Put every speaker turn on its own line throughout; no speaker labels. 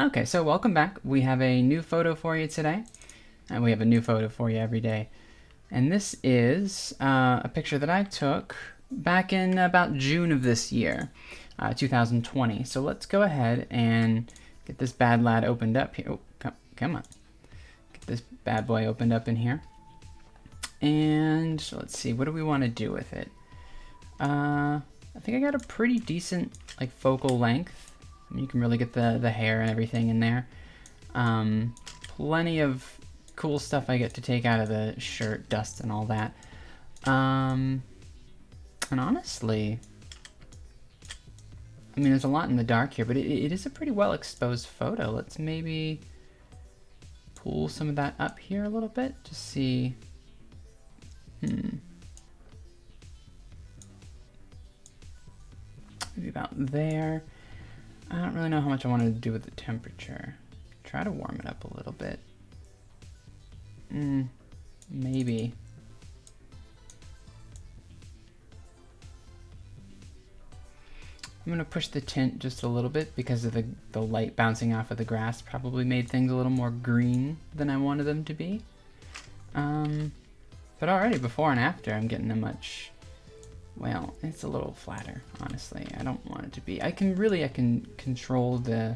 Okay, so welcome back. We have a new photo for you today, and we have a new photo for you every day. And this is a picture that I took back in about June of this year, 2020. So let's go ahead and get this bad lad opened up here. Oh, come on. Get this bad boy opened up in here. And so let's see, what do we want to do with it? I think I got a pretty decent like focal length. I mean, you can really get the hair and everything in there. Plenty of cool stuff I get to take out of the shirt, dust and all that. And honestly, I mean, there's a lot in the dark here, but it is a pretty well exposed photo. Let's maybe pull some of that up here a little bit to see. Maybe about there. I don't really know how much I wanted to do with the temperature. Try to warm it up a little bit. Maybe. I'm gonna push the tint just a little bit because of the light bouncing off of the grass probably made things a little more green than I wanted them to be. But already before and after I'm getting a much, well, it's a little flatter, honestly. I don't want it to be. I can control the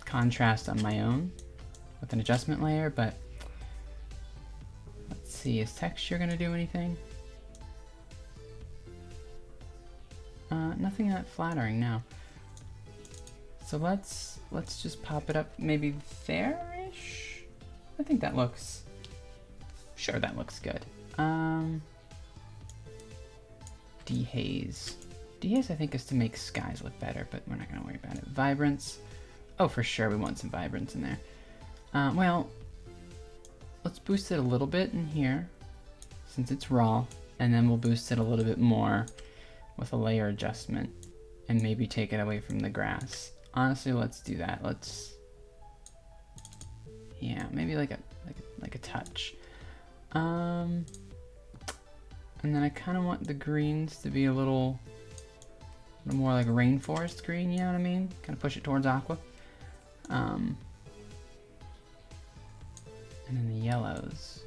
contrast on my own with an adjustment layer, but let's see, is texture gonna do anything? Nothing that flattering now. So let's just pop it up maybe there-ish? I think that looks, sure, that looks good. Dehaze. Dehaze I think is to make skies look better, but we're not gonna worry about it. Vibrance. Oh, for sure we want some vibrance in there. Well, let's boost it a little bit in here since it's raw, and then we'll boost it a little bit more with a layer adjustment and maybe take it away from the grass. Honestly, let's do that. Let's, yeah, maybe like a touch. And then I kind of want the greens to be a little more like rainforest green, you know what I mean? Kind of push it towards aqua. And then the yellows.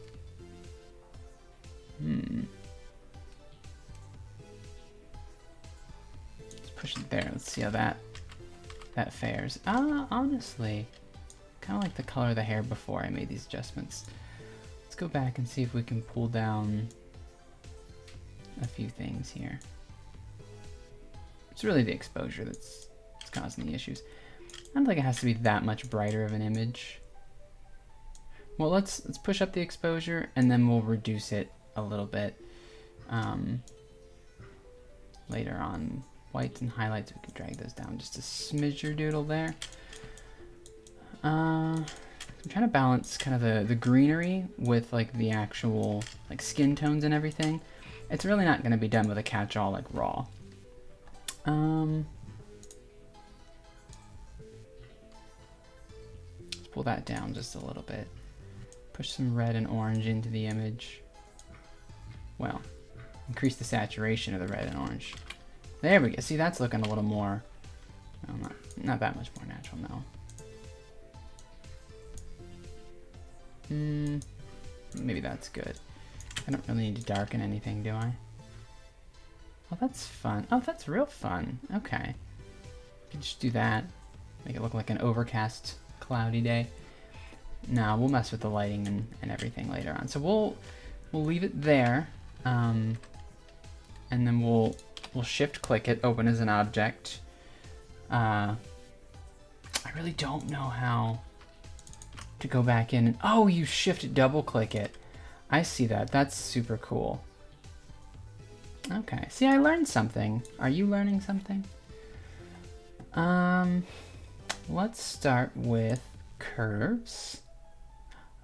Let's push it there. Let's see how that fares. Honestly, kind of like the color of the hair before I made these adjustments. Let's go back and see if we can pull down a few things here. It's really the exposure that's causing the issues. I don't think it has to be that much brighter of an image. Well, let's push up the exposure and then we'll reduce it a little bit later on. Whites and highlights, we can drag those down just a smidger doodle there. I'm trying to balance kind of the greenery with like the actual like skin tones and everything. It's really not going to be done with a catch-all like raw. Let's pull that down just a little bit. Push some red and orange into the image. Well, increase the saturation of the red and orange. There we go. See, that's looking a little more, well, not that much more natural now. Maybe that's good. I don't really need to darken anything, do I? Oh, that's fun. Oh, that's real fun. Okay. You can just do that. Make it look like an overcast, cloudy day. No, we'll mess with the lighting and everything later on. So we'll leave it there. And then we'll shift click it, open as an object. I really don't know how to go back in and, oh, you shift double click it. I see that. That's super cool. Okay. See, I learned something. Are you learning something? Let's start with curves.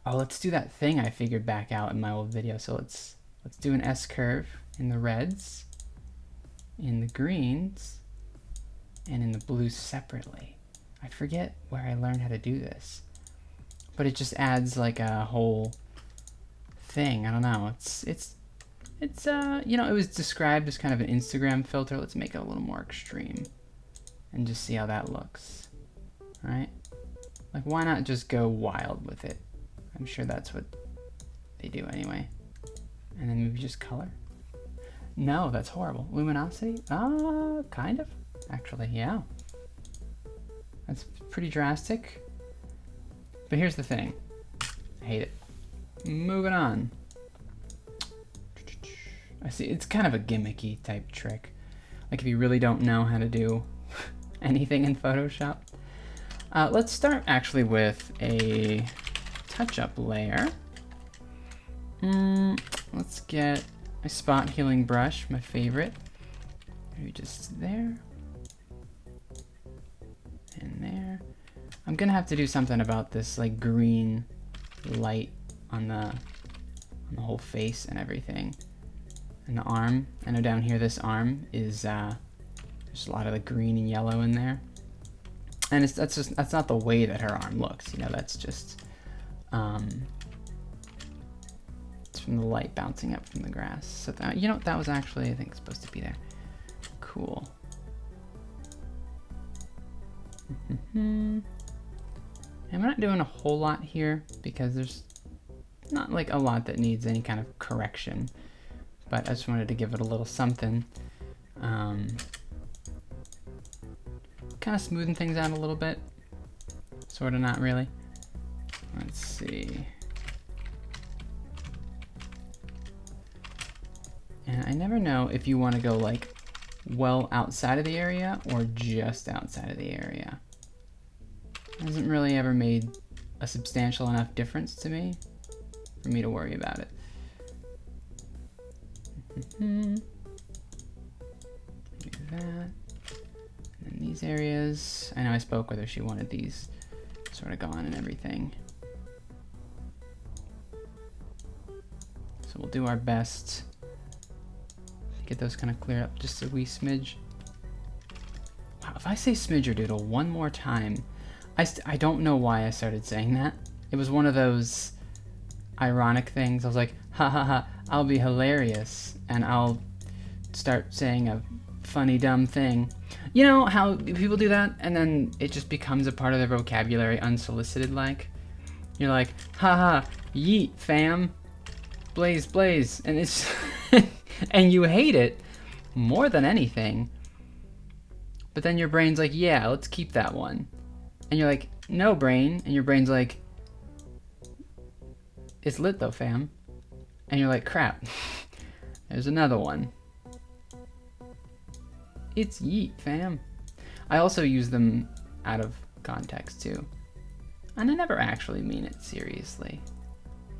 Oh, let's do that thing I figured back out in my old video. So let's do an S curve in the reds, in the greens, and in the blues separately. I forget where I learned how to do this, but it just adds like a whole thing. I don't know. It's you know, it was described as kind of an Instagram filter. Let's make it a little more extreme and just see how that looks. right? Like, why not just go wild with it? I'm sure that's what they do anyway. And then maybe just color. No, that's horrible. Luminosity? Kind of. Actually, yeah. That's pretty drastic. But here's the thing. I hate it. Moving on. I see, it's kind of a gimmicky type trick. Like if you really don't know how to do anything in Photoshop. Let's start actually with a touch-up layer. Let's get a spot healing brush, my favorite. Maybe just there. And there. I'm gonna have to do something about this like green light on the whole face and everything. And the arm. I know down here this arm is there's a lot of the green and yellow in there. And that's not the way that her arm looks, you know, that's just it's from the light bouncing up from the grass. So that, you know, that was actually, I think, supposed to be there. Cool. And we're not doing a whole lot here because there's not like a lot that needs any kind of correction, but I just wanted to give it a little something. Kind of smoothing things out a little bit. Sort of, not really. Let's see. And I never know if you want to go like well outside of the area or just outside of the area. It hasn't really ever made a substantial enough difference to me for me to worry about it. Do that. And then these areas, I know I spoke with her, she wanted these sort of gone and everything. So we'll do our best to get those kind of cleared up just a wee smidge. Wow, if I say smidgerdoodle one more time, I don't know why I started saying that. It was one of those ironic things. I was like, ha ha ha, I'll be hilarious, and I'll start saying a funny, dumb thing. You know how people do that, and then it just becomes a part of their vocabulary unsolicited, like? You're like, haha, yeet, fam. Blaze, blaze. And it's... and you hate it more than anything. But then your brain's like, yeah, let's keep that one. And you're like, no, brain. And your brain's like, it's lit though, fam. And you're like, crap. There's another one. It's yeet, fam. I also use them out of context too. And I never actually mean it seriously.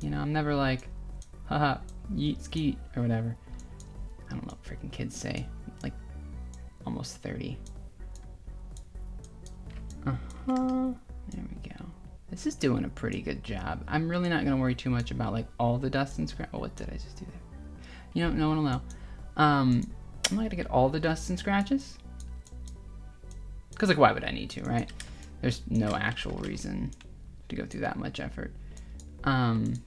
You know, I'm never like, haha, yeet skeet, or whatever. I don't know what freaking kids say. Like, almost 30. There we go. This is doing a pretty good job. I'm really not gonna worry too much about like all the dust and scratch. Oh, what did I just do there? You know, no one will know. I'm not gonna get all the dust and scratches. Because like, why would I need to, right? There's no actual reason to go through that much effort. I mean,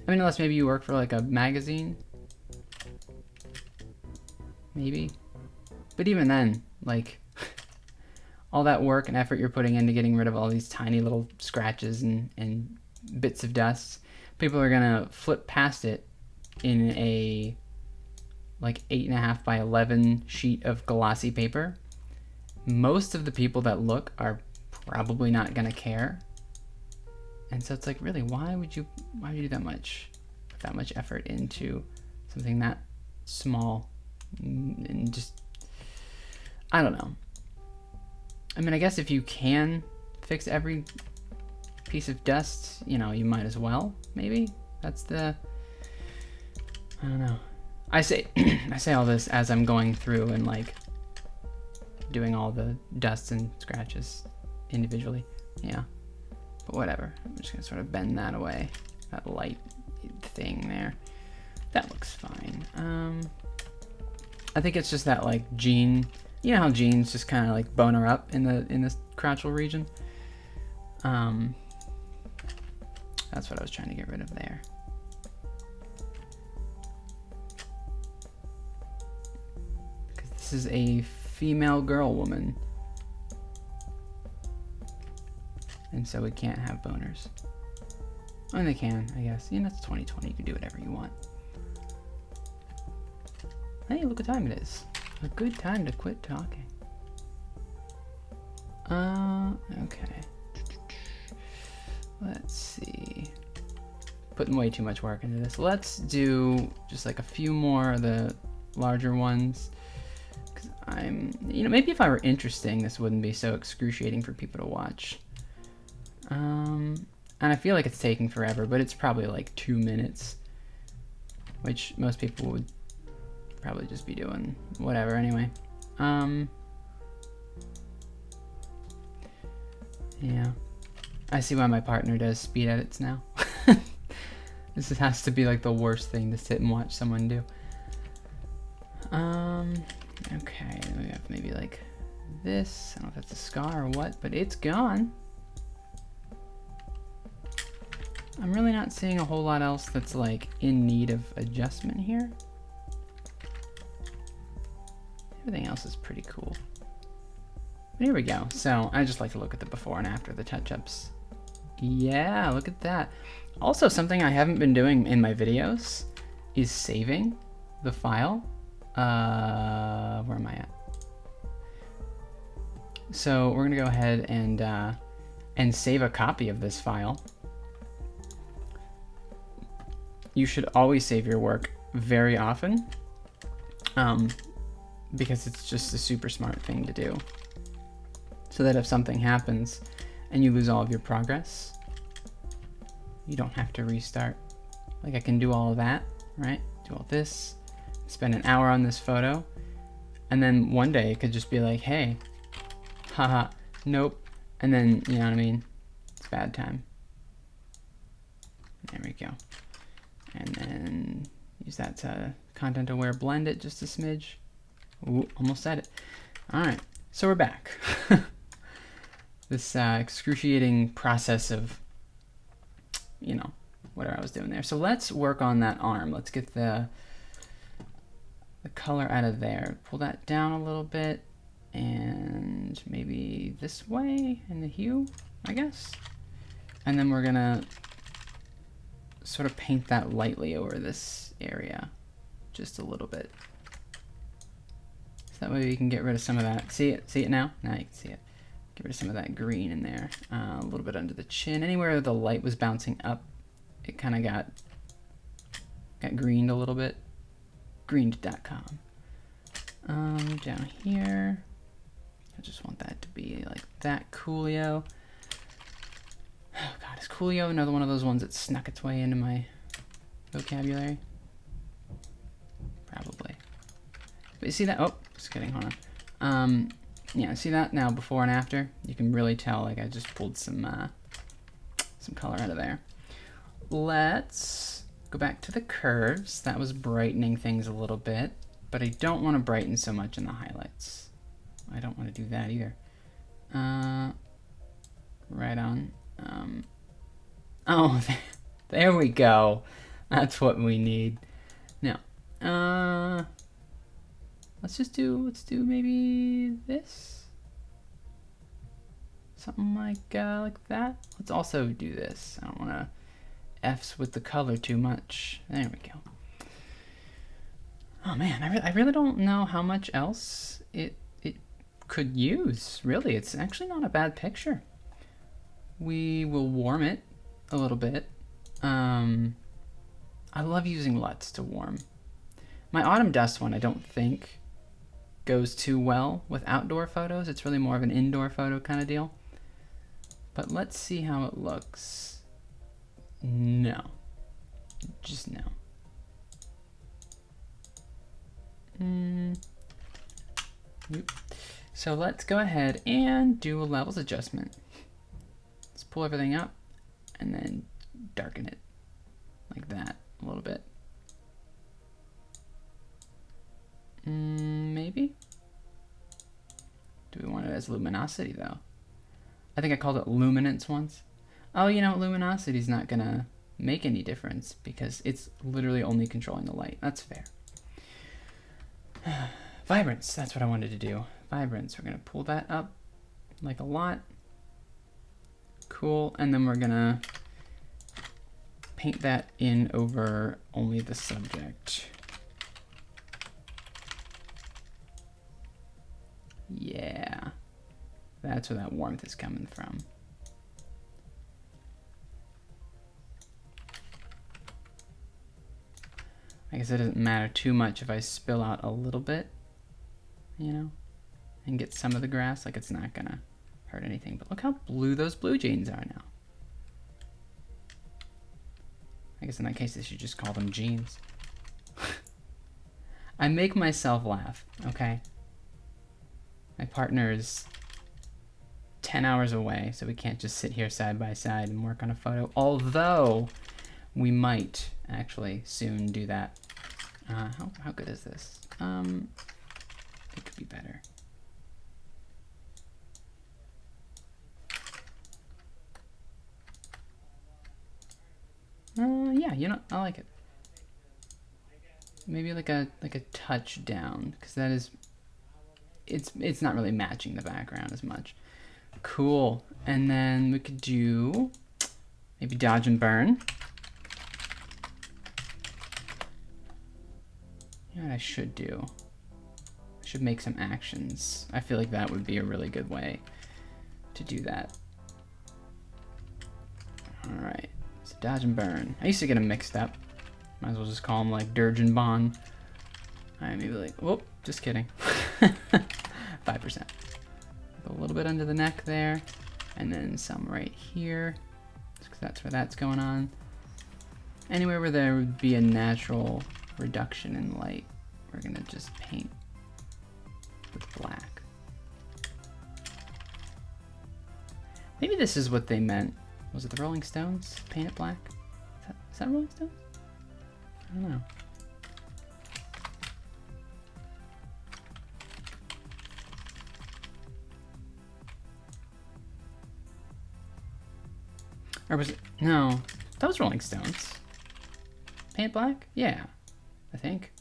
unless maybe you work for like a magazine. Maybe. But even then, like, all that work and effort you're putting into getting rid of all these tiny little scratches and bits of dust, people are gonna flip past it in a like 8.5 by 11 sheet of glossy paper. Most of the people that look are probably not gonna care. And so it's like, really, why would you do that much effort into something that small? And just, I don't know. I mean, I guess if you can fix every piece of dust, you know, you might as well, maybe. That's the, I don't know. I say I say all this as I'm going through and like doing all the dusts and scratches individually. Yeah. But whatever. I'm just gonna sort of bend that away. That light thing there. That looks fine. I think it's just that like gene, you know how genes just kind of like boner up in the crotchal region. That's what I was trying to get rid of there. Because this is a female girl woman. and so we can't have boners. I mean, they can, I guess. You know, it's 2020. You can do whatever you want. Hey, look what time it is. A good time to quit talking. Okay. Let's see. Putting way too much work into this. Let's do just like a few more of the larger ones. Because you know, maybe if I were interesting, this wouldn't be so excruciating for people to watch. And I feel like it's taking forever, but it's probably like 2 minutes, which most people would probably just be doing whatever anyway. Yeah, I see why my partner does speed edits now. This has to be like the worst thing to sit and watch someone do. Okay, then we have maybe like this. I don't know if that's a scar or what, but it's gone. I'm really not seeing a whole lot else that's like in need of adjustment here. Everything else is pretty cool. But here we go. So I just like to look at the before and after the touch-ups. Yeah, look at that. Also, something I haven't been doing in my videos is saving the file. Where am I at? So we're gonna go ahead and save a copy of this file. You should always save your work very often, because it's just a super smart thing to do. So that if something happens and you lose all of your progress, you don't have to restart. Like I can do all of that, right? Do all this, spend an hour on this photo, and then one day it could just be like, hey, haha, nope. And then, you know what I mean? It's bad time. There we go. And then use that to content aware blend it just a smidge. Ooh, almost said it. All right, so we're back. This excruciating process of, you know, whatever I was doing there. So let's work on that arm. Let's get the color out of there. Pull that down a little bit and maybe this way in the hue, I guess. And then we're gonna sort of paint that lightly over this area, just a little bit. So that way we can get rid of some of that. See it now? Now you can see it. Get rid of some of that green in there. A little bit under the chin. Anywhere the light was bouncing up, it kind of got greened a little bit. Greened.com. Down here, I just want that to be like that. Coolio. Oh god, is Coolio another one of those ones that snuck its way into my vocabulary? Probably. But you see that? Oh, just kidding, hold on. Yeah, see that now before and after? You can really tell like I just pulled some color out of there. Let's go back to the curves. That was brightening things a little bit, but I don't want to brighten so much in the highlights. I don't want to do that either. Right on. Oh, there we go. That's what we need. Now, let's do maybe this. Something like that. Let's also do this. I don't want to F's with the color too much. There we go. Oh man, I really don't know how much else it could use. Really, it's actually not a bad picture. We will warm it a little bit. I love using LUTs to warm. My autumn dust one I don't think goes too well with outdoor photos. It's really more of an indoor photo kind of deal. But let's see how it looks. No. Just no. Nope. So let's go ahead and do a levels adjustment. Let's pull everything up and then darken it like that a little bit. Maybe? Do we want it as luminosity though? I think I called it luminance once. Oh, you know, luminosity's not gonna make any difference because it's literally only controlling the light. That's fair. Vibrance, that's what I wanted to do. Vibrance, we're gonna pull that up like a lot. Cool, and then we're gonna paint that in over only the subject. Yeah, that's where that warmth is coming from. I guess it doesn't matter too much if I spill out a little bit, you know, and get some of the grass. Like, it's not gonna hurt anything. But look how blue those blue jeans are now. I guess in that case, they should just call them jeans. I make myself laugh, okay? My partner is 10 hours away, so we can't just sit here side by side and work on a photo. Although, we might actually soon do that. How good is this? It could be better. Yeah, you know, I like it. Maybe like a touch down, because that is, it's not really matching the background as much. Cool. And then we could do maybe dodge and burn. You know what I should do? I should make some actions. I feel like that would be a really good way to do that. All right, so dodge and burn. I used to get them mixed up. Might as well just call them like Dirge and Bon. All right, maybe like, whoop, just kidding. 5%. A little bit under the neck there, and then some right here, because that's where that's going on. Anywhere where there would be a natural reduction in light, we're gonna just paint with black. Maybe this is what they meant. Was it the Rolling Stones? Paint it black? Is that Rolling Stones? I don't know. Or was it? No, that was Rolling Stones. Paint black? Yeah, I think.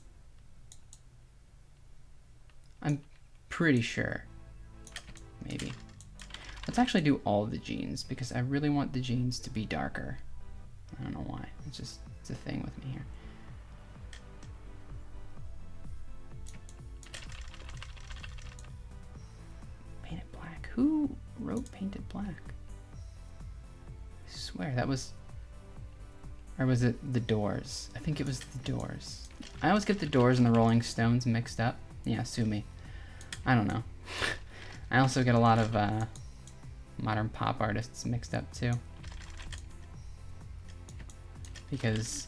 I'm pretty sure. Maybe. Let's actually do all of the jeans, because I really want the jeans to be darker. I don't know why. It's a thing with me here. Paint it black. Who wrote painted black? I swear that was, or was it the Doors? I think it was the Doors. I always get the Doors and the Rolling Stones mixed up. Yeah, sue me. I don't know. I also get a lot of modern pop artists mixed up too, because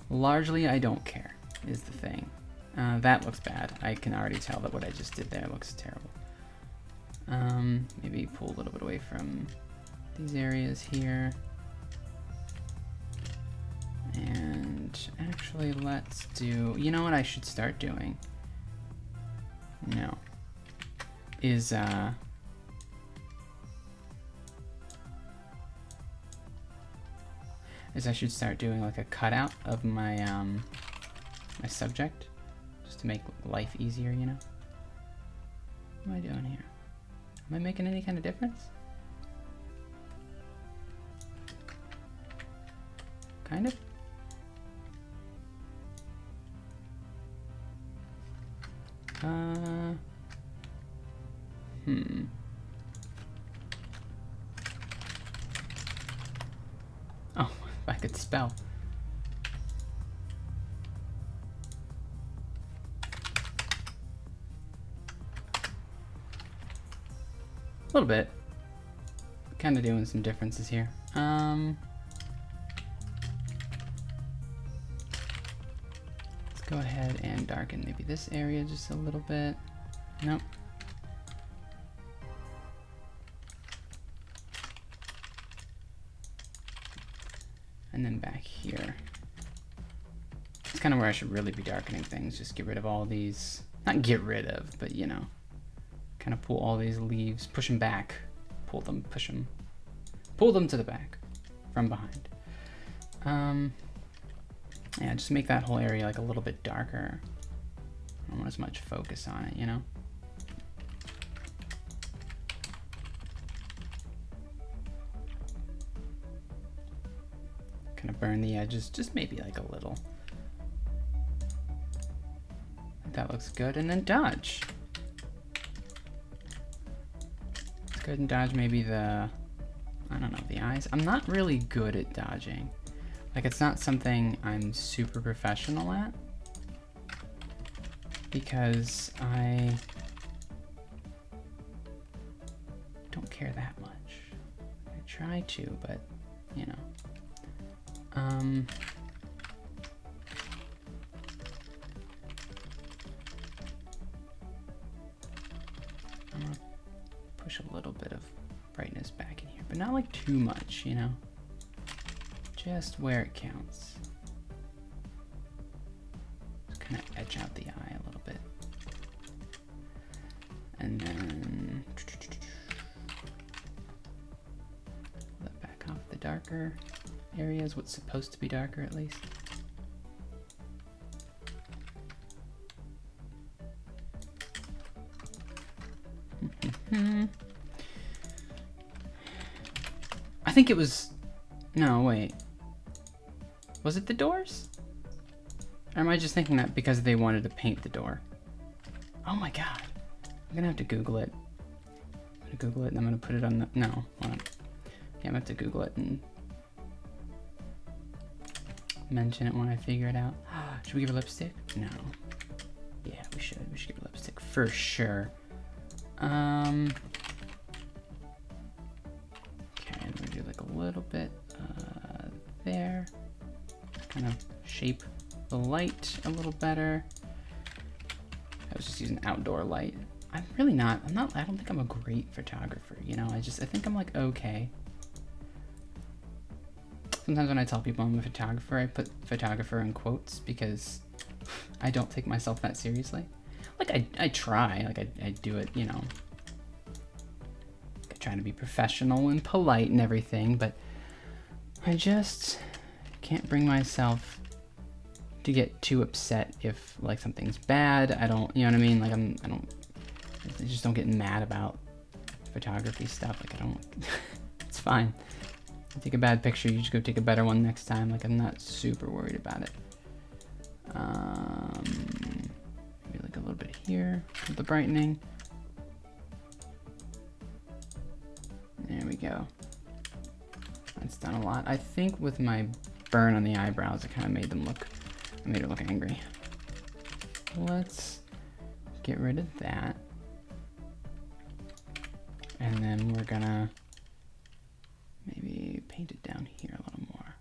largely I don't care is the thing. That looks bad. I can already tell that what I just did there looks terrible. Maybe pull a little bit away from these areas here. And actually, let's do, you know what I should start doing? No. Is I should start doing like a cutout of my my subject, just to make life easier, you know? What am I doing here? Am I making any kind of difference? Kind of? Oh, if I could spell. A little bit. Kind of doing some differences here. Let's go ahead and darken maybe this area just a little bit. Nope. And then back here. It's kind of where I should really be darkening things. Just get rid of all these, not get rid of, but you know, kind of pull all these leaves, push them back, pull them, push them, pull them to the back from behind. Yeah, just make that whole area like a little bit darker. I don't want as much focus on it, you know? kind of burn the edges, just maybe like a little. That looks good, and then dodge. Let's go ahead and dodge maybe the, I don't know, the eyes. I'm not really good at dodging. Like, it's not something I'm super professional at, because I don't care that much. I try to, but, you know. I'm gonna push a little bit of brightness back in here, but not like too much, you know? Just where it counts. Just kind of edge out the eye a little bit. And then pull that back off the darker areas, what's supposed to be darker at least. I think it was, no, wait. Was it the doors? Or am I just thinking that because they wanted to paint the door? Oh my god. I'm gonna have to Google it. I'm gonna Google it and I'm gonna put it on the, no, hold on. Yeah, I'm gonna have to Google it and mention it when I figure it out. Should we give her lipstick? No. Yeah, we should. We should give her lipstick for sure. Okay, I'm gonna do like a little bit there. Kind of shape the light a little better. I was just using outdoor light. I don't think I'm a great photographer, you know? I think I'm like okay. Sometimes when I tell people I'm a photographer, I put photographer in quotes because I don't take myself that seriously. Like I try, like I do it, you know. I try to be professional and polite and everything, but I just can't bring myself to get too upset if like something's bad. I don't, you know what I mean? Like I just don't get mad about photography stuff. Like I don't, it's fine. You take a bad picture, you just go take a better one next time. Like I'm not super worried about it. Maybe like a little bit here with the brightening. There we go. That's done a lot. I think with my burn on the eyebrows, it kind of made her look angry. Let's get rid of that. And then we're gonna maybe paint it down here a little more.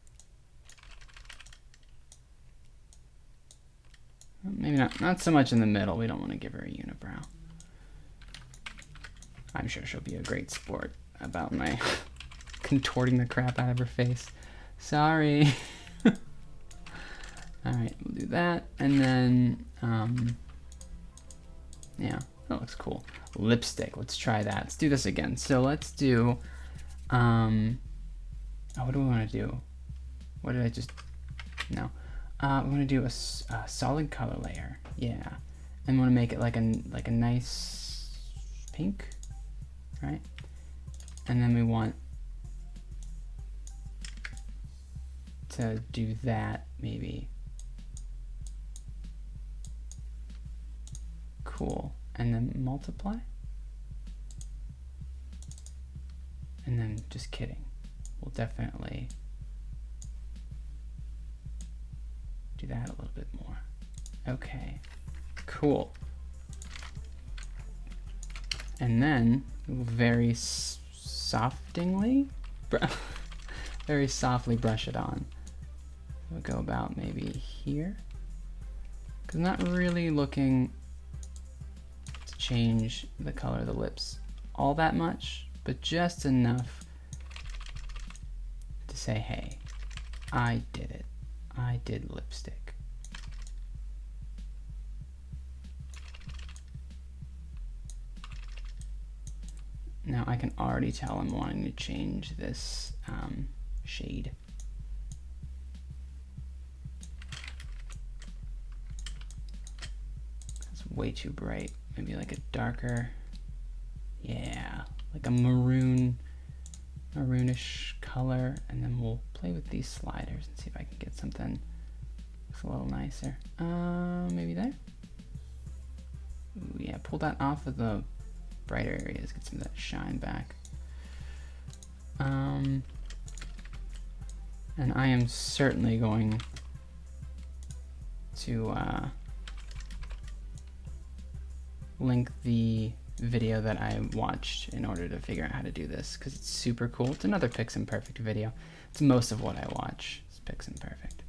Maybe not so much in the middle. We don't want to give her a unibrow. I'm sure she'll be a great sport about my contorting the crap out of her face. Sorry. Alright, we'll do that. And then, yeah, that looks cool. Lipstick, let's try that. Let's do this again. So let's do, what do we want to do? What did I just, no. We want to do a solid color layer. Yeah. And we want to make it like a nice pink, right? And then we want to do that maybe. Cool. And then multiply. And then just kidding. We'll definitely do that a little bit more. Okay, cool. And then very very softly brush it on. We'll go about maybe here. Because I'm not really looking to change the color of the lips all that much, but just enough to say, hey, I did it. I did lipstick. Now I can already tell I'm wanting to change this shade. It's way too bright. Maybe like a darker, yeah, like a maroon maroonish color, and then we'll play with these sliders and see if I can get something that's a little nicer. Maybe there. Ooh, yeah, pull that off of the brighter areas, get some of that shine back. And I am certainly going to link the video that I watched in order to figure out how to do this, because it's super cool. It's another Piximperfect video. It's most of what I watch is Piximperfect.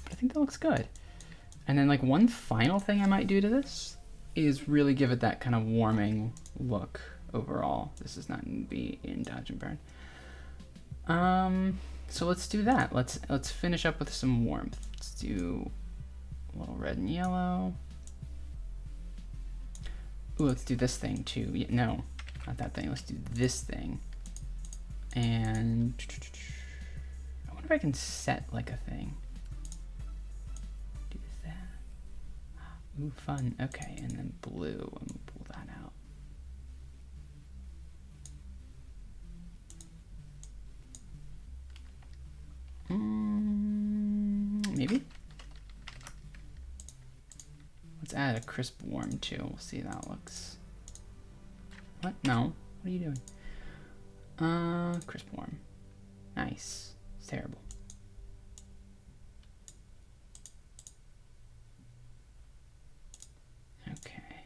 But I think that looks good. And then like one final thing I might do to this is really give it that kind of warming look overall. This is not going to be in Dodge and Burn. So let's do that. Let's finish up with some warmth. Let's do a little red and yellow. Ooh, let's do this thing too. Yeah, no, not that thing. Let's do this thing. And I wonder if I can set like a thing. Do that. Ooh, fun. Okay, and then blue. I'm gonna pull that out. Maybe. Let's add a crisp warm too. We'll see how that looks. What? No. What are you doing? Crisp warm. Nice. It's terrible. Okay.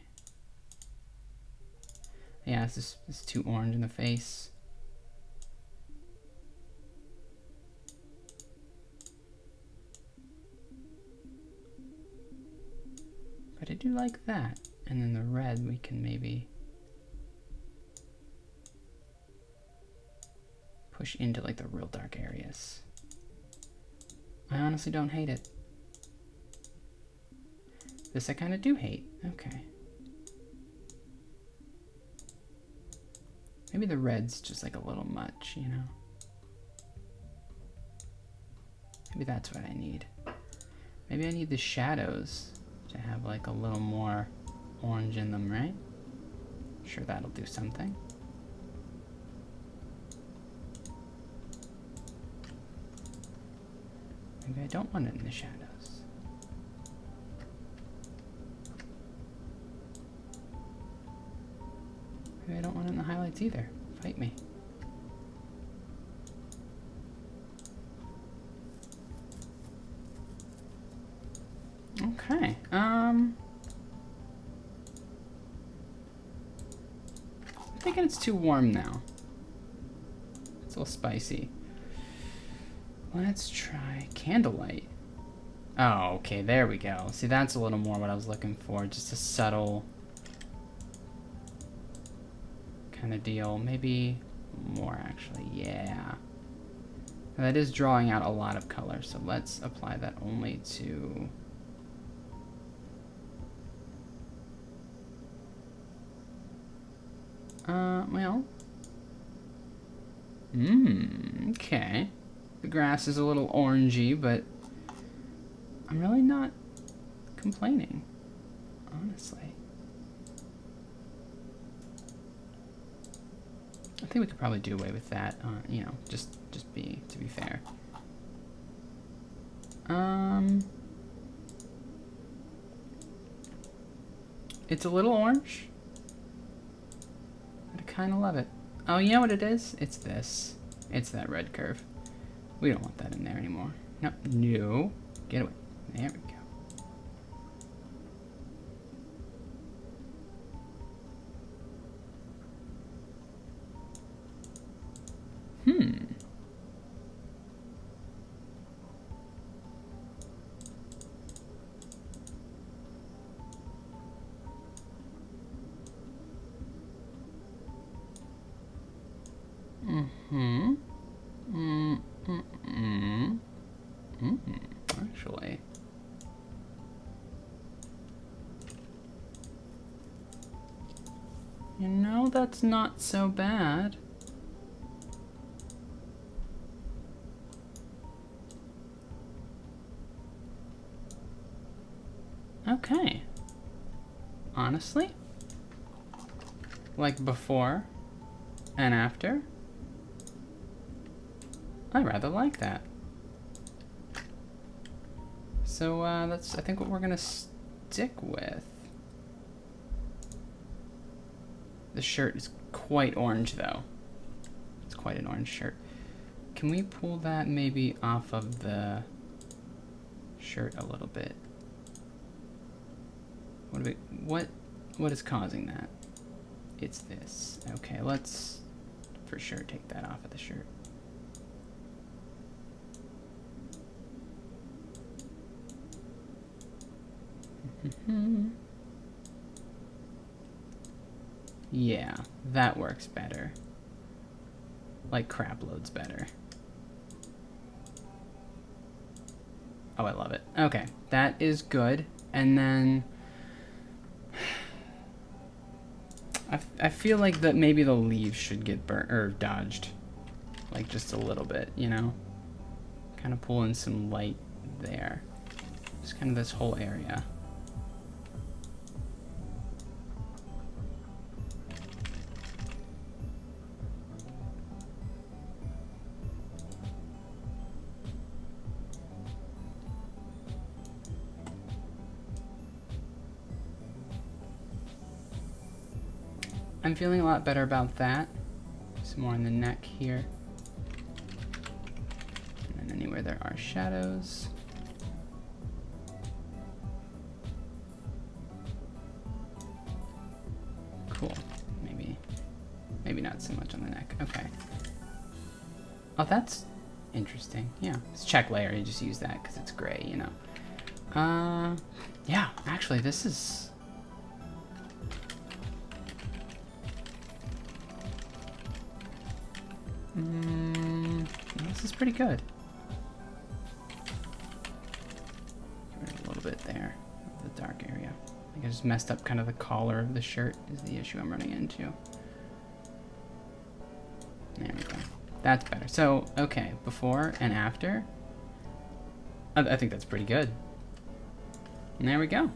Yeah, this is too orange in the face. But I do like that. And then the red we can maybe push into like the real dark areas. I honestly don't hate it. This I kind of do hate. Okay. Maybe the red's just like a little much, you know? Maybe that's what I need. Maybe I need the shadows to have like a little more orange in them, right? Sure, that'll do something. Maybe I don't want it in the shadows. Maybe I don't want it in the highlights either. Fight me. Okay, I'm thinking it's too warm now. It's a little spicy. Let's try candlelight. Oh, okay, there we go. See, that's a little more what I was looking for. Just a subtle kind of deal. Maybe more, actually. Yeah. And that is drawing out a lot of color, so let's apply that only to... well. Okay. The grass is a little orangey, but I'm really not complaining, honestly. I think we could probably do away with that, you know, just to be fair. It's a little orange. I kind of love it. Oh, you know what it is? It's this. It's that red curve. We don't want that in there anymore. No, no. Get away. There we go. Actually. You know, that's not so bad. Okay. Honestly, like before and after. I rather like that. So that's, I think, what we're gonna stick with. The shirt is quite orange though. It's quite an orange shirt. Can we pull that maybe off of the shirt a little bit? What is causing that? It's this. Okay, let's for sure take that off of the shirt. Yeah, that works better. Like crap loads better. Oh, I love it. Okay, that is good. And then I feel like that maybe the leaves should get burnt or dodged, like just a little bit, you know? Kind of pull in some light there. Just kind of this whole area. I'm feeling a lot better about that. Some more on the neck here. And then anywhere there are shadows. Cool. Maybe not so much on the neck. Okay. Oh, that's interesting. Yeah. It's check layer. You just use that because it's gray, you know. Yeah, actually, this is... this is pretty good. Get rid of a little bit there, of the dark area. I think I just messed up kind of the collar of the shirt is the issue I'm running into. There we go. That's better. So, okay, before and after. I think that's pretty good. And there we go.